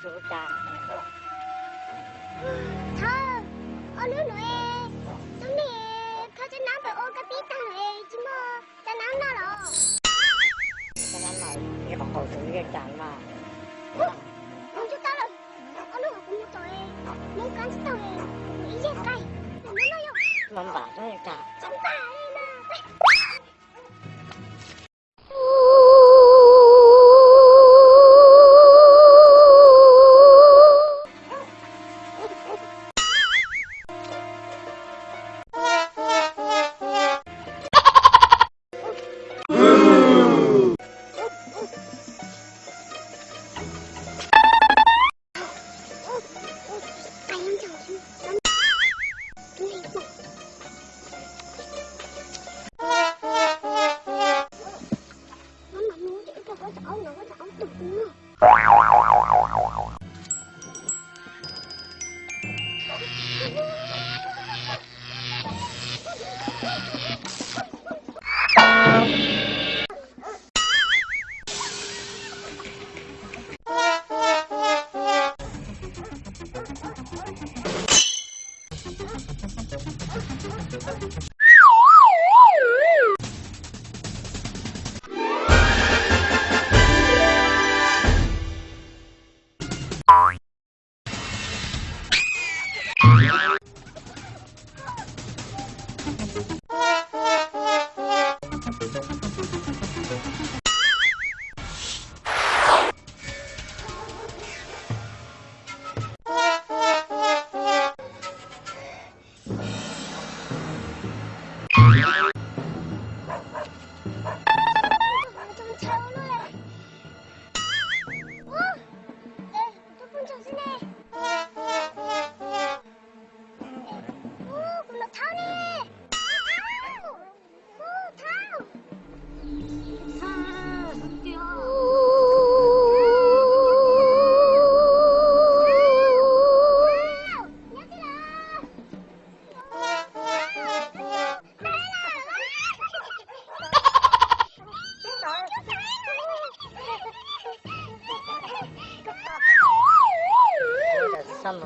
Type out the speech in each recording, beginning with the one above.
좋다. 더 얼른 왜 동네 가진 남편 오가 삐땅해 지뭐 나 나나로 Cho nên là cái bọc hồ sự cái chẳng mà không chút tao rồi 얼른 cũng một tuổi muốn cắn chút tao 이제 까이 너 나요 mình bảo nó cả 좀 빨리 나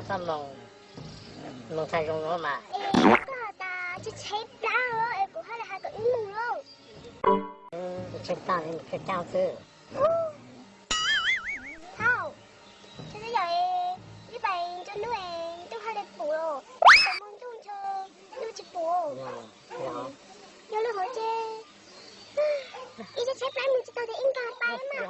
xăm mong thay trong nó mà taจะใช้ปลาเหรอไอ้กูให้ราคากับอีหมูแล้ว ใช้ตังค์ให้เจ้าซื้อ เท่าฉันจะใหญ่ที่ไปจนด้วยต้องให้ได้ปูแล้วแต่มึงต้องเจอดูจิปูเดี๋ยวเรื่องของเจอีจะใช้ปลาหมึกจะต่อแต่อิงกาไปมั้ย